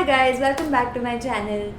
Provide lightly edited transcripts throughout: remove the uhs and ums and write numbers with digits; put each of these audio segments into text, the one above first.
guys, welcome back to my channel.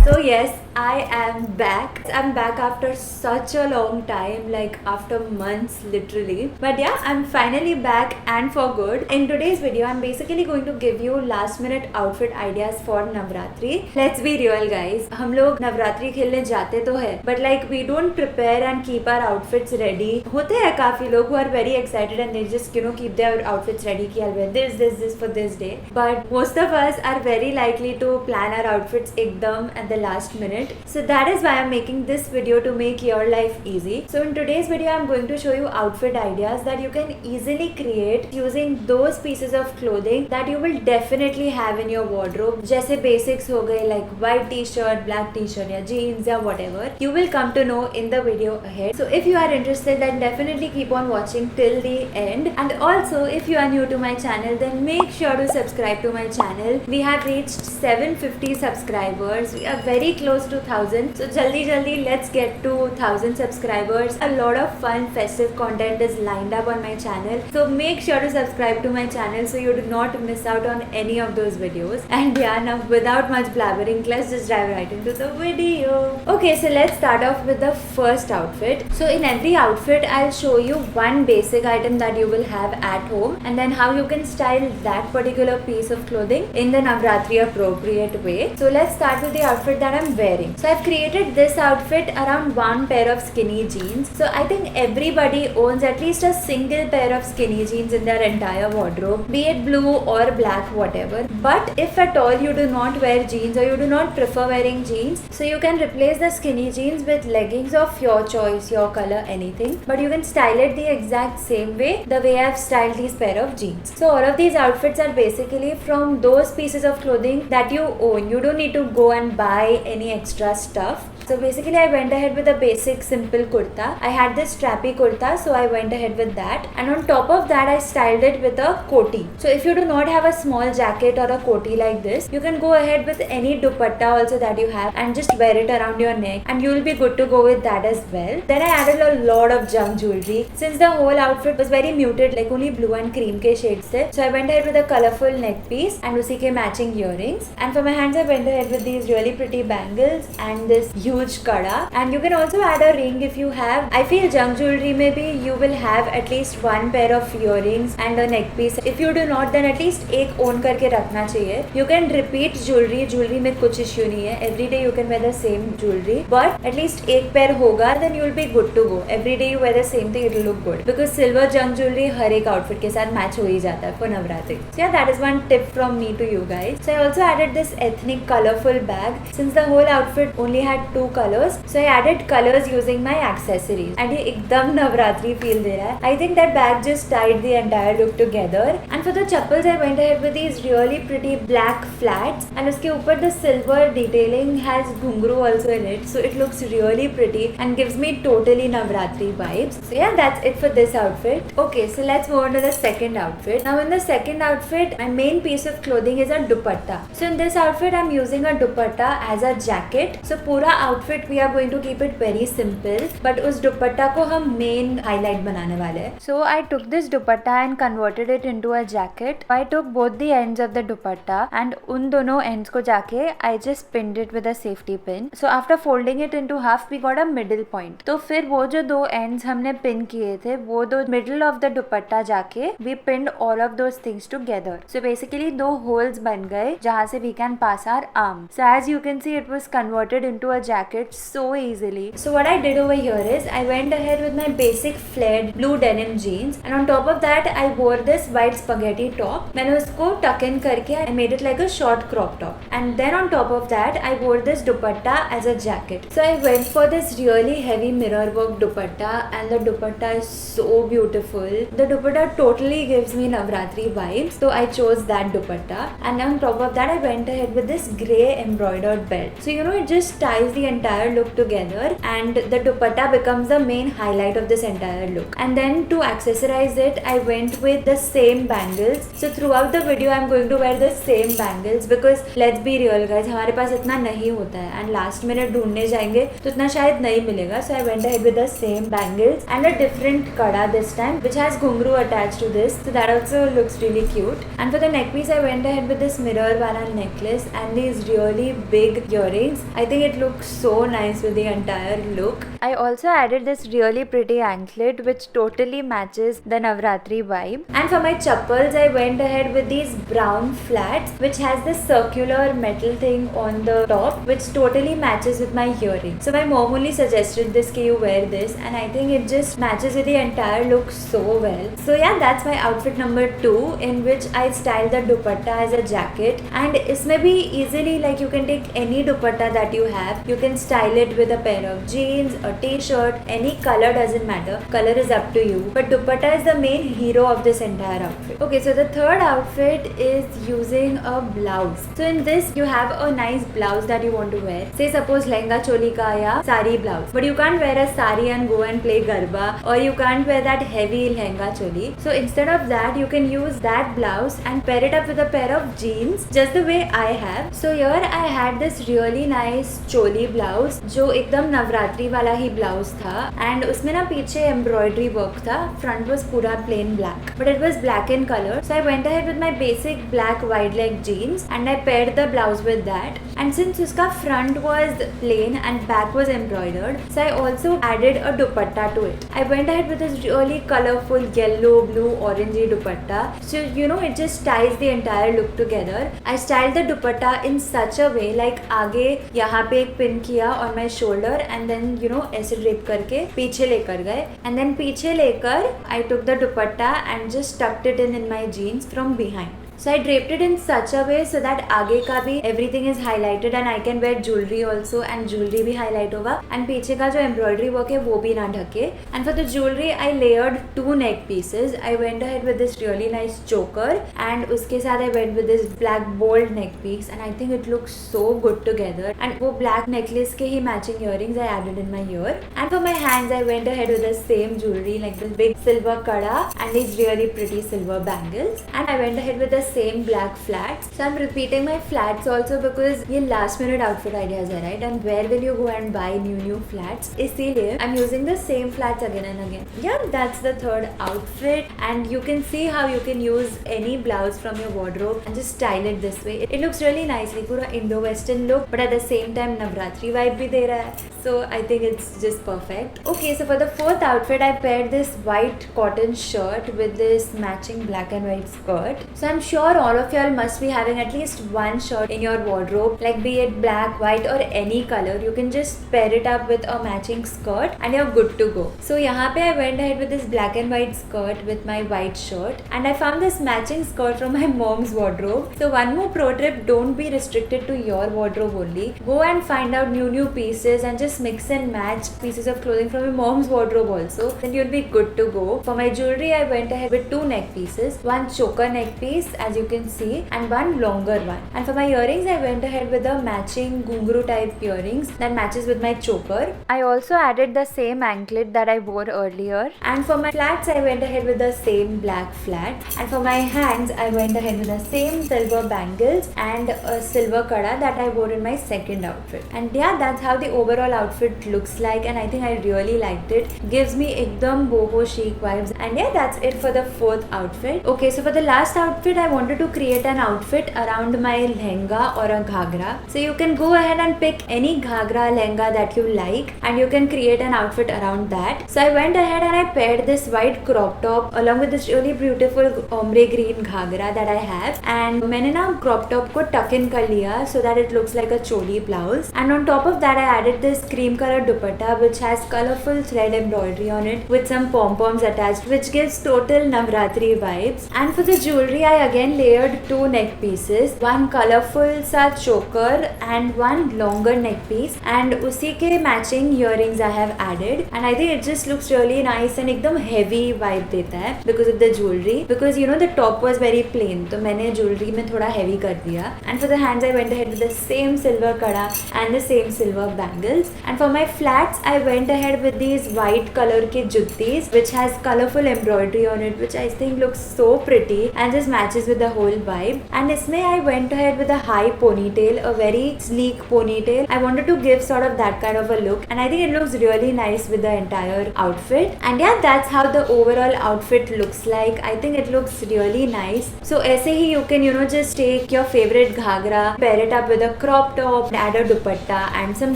So yes, I am back. I'm back after such a long time, like after months literally. But yeah, I'm finally back and for good. In today's video, I'm basically going to give you last minute outfit ideas for Navratri. Let's be real guys, हम लोग नवरात्रि खेलने जाते तो है, but like we don't prepare and keep our outfits ready. होते हैं काफी लोग who are very excited and they just keep their outfits ready कि I'll wear this for this day. But most of us are very likely to plan our outfits एकदम at the last minute. So that is why I'm making this video, to make your life easy. So in today's video I'm going to show you outfit ideas that you can easily create using those pieces of clothing that you will definitely have in your wardrobe. जैसे basics हो गए like white t-shirt, black t-shirt या jeans या whatever. You will come to know in the video ahead. So if you are interested, then definitely keep on watching till the end. And also if you are new to my channel, then make sure to subscribe to my channel. We have reached 750 subscribers. We are very close to 1000. So jaldi let's get to 1000 subscribers. A lot of fun festive content is lined up on my channel. So make sure to subscribe to my channel so you do not miss out on any of those videos. And yeah, now without much blabbering, let's just dive right into the video. Okay, so let's start off with the first outfit. So in every outfit, I'll show you one basic item that you will have at home and then how you can style that particular piece of clothing in the Navratri appropriate way. So let's start with the outfit that I'm wearing. So I've created this outfit around one pair of skinny jeans. So I think everybody owns at least a single pair of skinny jeans in their entire wardrobe, be it blue or black, whatever. But if at all you do not wear jeans or you do not prefer wearing jeans, so you can replace the skinny jeans with leggings of your choice, your color, anything. But you can style it the exact same way, the way I've styled these pair of jeans. So all of these outfits are basically from those pieces of clothing that you own. You don't need to go and buy any extra stuff. So basically I went ahead with a basic simple kurta. I had this strappy kurta, so I went ahead with that. And on top of that I styled it with a koti. So if you do not have a small jacket or a koti like this, you can go ahead with any dupatta also that you have and just wear it around your neck and you will be good to go with that as well. Then I added a lot of junk jewelry. Since the whole outfit was very muted, like only blue and cream ke shades the, so I went ahead with a colorful neck piece and usi ke matching earrings. And for my hands I went ahead with these really pretty bangles and this huge kada. And you can also add a ring if you have. I feel junk jewelry maybe you will have at least one pair of earrings and a neck piece. If you do not, then at least एक own करके रखना चाहिए. You can repeat jewelry में कुछ issue नहीं है. Every day you can wear the same jewelry, but at least एक pair होगा, then you will be good to go. Every day you wear the same thing, it will look good. Because silver junk jewelry हर एक outfit के साथ match हो ही जाता है for Navratri. So yeah, that is one tip from me to you guys. So I also added this ethnic colorful bag. Since the whole outfit only had two colors, so I added colors using my accessories. And ये एकदम Navratri feel दे रहा है. I think that bag just tied the entire look together. And for the chappals, I went ahead with these really pretty black flats. And उसके ऊपर the silver detailing has घुंघरू also in it. So it looks really pretty and gives me totally Navratri vibes. So yeah, that's it for this outfit. Okay, so let's move on to the second outfit. Now in the second outfit, my main piece of clothing is a dupatta. So in this outfit, I'm using a dupatta as a jacket. So पूरा outfit we are going to keep it very simple, but उस दुपट्टा को हम main highlight बनाने वाले हैं. So I took this dupatta and converted it into a jacket. I took both the ends of the dupatta and उन दोनों ends को जाके I just pinned it with a safety pin. So after folding it into half, we got a middle point. तो फिर वो जो दो ends हमने pin किए थे, वो दो middle of the दुपट्टा जाके we pinned all of those things together. So basically दो holes बन गए जहाँ से we can pass our arm. So as you can see, it was converted into a jacket so easily. So what I did over here is I went ahead with my basic flared blue denim jeans, and on top of that I wore this white spaghetti top. मैंने उसको tuck in करके I made it like a short crop top, and then on top of that I wore this dupatta as a jacket. So I went for this really heavy mirror work dupatta, and the dupatta is so beautiful. The dupatta totally gives me Navratri vibes, so I chose that dupatta. And on top of that I went ahead with this grey embroidered belt. head. So it just ties the entire look together, and the dupatta becomes the main highlight of this entire look. And then to accessorize it, I went with the same bangles. So throughout the video I'm going to wear the same bangles because let's be real guys, हमारे पास इतना नहीं होता है and last minute ढूंढने जाएंगे तो इतना शायद नहीं मिलेगा. So I went ahead with the same bangles and a different kada this time which has ghungru attached to this, so that also looks really cute. And for the neck piece I went ahead with this mirror wala necklace and these really big earrings. I think it looks so nice with the entire look. I also added this really pretty anklet which totally matches the Navratri vibe. And for my chappals I went ahead with these brown flats which has this circular metal thing on the top which totally matches with my earring. So my mom only suggested this कि you wear this, and I think it just matches with the entire look so well. So yeah, that's my outfit number 2 in which I styled the dupatta as a jacket. And इसमें भी easily like you can take any dupatta that you have, you can style it with a pair of jeans, a t-shirt, any color doesn't matter, color is up to you, but dupatta is the main hero of this entire outfit. Okay, so the third outfit is using a blouse. So in this you have a nice blouse that you want to wear, say suppose lehenga choli ka ya sari blouse, but you can't wear a sari and go and play garba, or you can't wear that heavy lehenga choli. So instead of that you can use that blouse and pair it up with a pair of jeans just the way I have. So here I had this really nice choli blouse जो एकदम नवरात्रि वाला ही blouse था, and उसमें ना पीछे embroidery work था, front was पूरा plain black but it was black in color. So I went ahead with my basic black wide leg jeans and I paired the blouse with that. And since उसका front was plain and back was embroidered, so I also added a dupatta to it. I went ahead with this really colorful yellow, blue, orangey dupatta. So it just ties the entire look together. I styled the dupatta in such a way like आगे यहाँ पे एक pin किया on my shoulder and then ऐसे drape करके पीछे लेकर गए, and then पीछे लेकर I took the dupatta and just tucked it in my jeans from behind. So I draped it in such a way so that आगे का भी everything is highlighted and I can wear jewelry also and jewelry भी highlight होगा and पीछे का जो embroidery work है वो भी ना ढके. And for the jewelry I layered 2 neck pieces. I went ahead with this really nice choker and उसके साथ I went with this black bold neck piece and I think it looks so good together. And वो black necklace के ही matching earrings I added in my ear. And for my hands I went ahead with the same jewelry like this big silver kada and these really pretty silver bangles. And I went ahead with the same black flats. So I'm repeating my flats also because ये last minute outfit ideas है, right? And where will you go and buy new flats? इसीलिए I'm using the same flats again and again. Yeah, that's the third outfit, and you can see how you can use any blouse from your wardrobe and just style it this way. It looks really nicely, पूरा Indo-Western look, but at the same time Navratri vibe भी दे रहा है. So I think it's just perfect. Okay, so for the fourth outfit I paired this white cotton shirt with this matching black and white skirt. So I'm sure all of y'all must be having at least one shirt in your wardrobe, like be it black, white or any color. You can just pair it up with a matching skirt and you're good to go. So यहाँ पे I went ahead with this black and white skirt with my white shirt, and I found this matching skirt from my mom's wardrobe. So one more pro tip, don't be restricted to your wardrobe only. Go and find out new pieces and just mix and match pieces of clothing from your mom's wardrobe also. Then you'll be good to go. For my jewelry I went ahead with 2 neck pieces, one choker neck piece as you can see and one longer one. And for my earrings I went ahead with a matching ghungru type earrings that matches with my choker. I also added the same anklet that I wore earlier. And for my flats I went ahead with the same black flat. And for my hands I went ahead with the same silver bangles and a silver kada that I wore in my second outfit. And yeah, that's how the overall outfit looks like, and I think I really liked it. Gives me ekdam boho chic vibes. And yeah, that's it for the fourth outfit. Okay, so for the last outfit I wanted to create an outfit around my lehenga or a ghagra. So you can go ahead and pick any ghagra lehenga that you like and you can create an outfit around that. So I went ahead and I paired this white crop top along with this really beautiful ombre green ghagra that I have, and मैंने ना crop top को tuck in कर लिया so that it looks like a choli blouse. And on top of that I added this cream color dupatta which has colorful thread embroidery on it with some pom-poms attached which gives total Navratri vibes. And for the jewelry I again again layered 2 neck pieces, one colorful सा choker and one longer neck piece, and उसी के matching earrings I have added, and I think it just looks really nice and एकदम heavy vibe देता है because of the jewelry, because you know the top was very plain, तो मैंने jewelry में थोड़ा heavy कर दिया. And for the hands I went ahead with the same silver kada and the same silver bangles, and for my flats I went ahead with these white color के juttis which has colorful embroidery on it, which I think looks so pretty and just matches with the whole vibe. And इसमें I went ahead with a high ponytail, a very sleek ponytail. I wanted to give sort of that kind of a look, and I think it looks really nice with the entire outfit. And yeah, that's how the overall outfit looks like. I think it looks really nice. So ऐसे ही you can just take your favorite ghagra, pair it up with a crop top, add a dupatta and some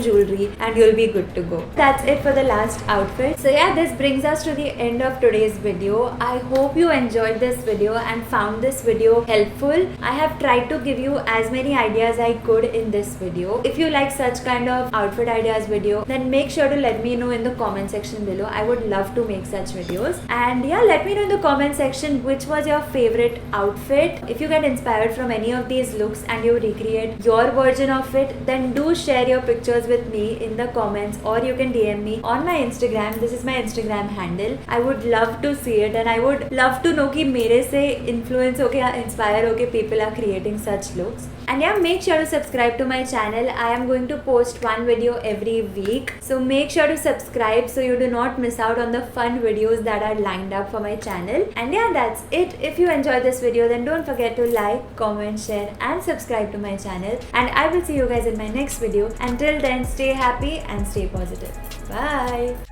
jewelry, and you'll be good to go. That's it for the last outfit. So yeah, this brings us to the end of today's video. I hope you enjoyed this video and found this video helpful. I have tried to give you as many ideas I could in this video. If you like such kind of outfit ideas video, then make sure to let me know in the comment section below. I would love to make such videos. And yeah, let me know in the comment section which was your favorite outfit. If you get inspired from any of these looks and you recreate your version of it, then do share your pictures with me in the comments, or you can DM me on my Instagram. This is my Instagram handle. I would love to see it, and I would love to know कि मेरे से influence होके या inspire होके people are creating such looks. And yeah, make sure to subscribe to my channel. I am going to post one video every week, so make sure to subscribe so you do not miss out on the fun videos that are lined up for my channel. And yeah, that's it. If you enjoyed this video, then don't forget to like, comment, share and subscribe to my channel, and I will see you guys in my next video. Until then, stay happy and stay positive. Bye.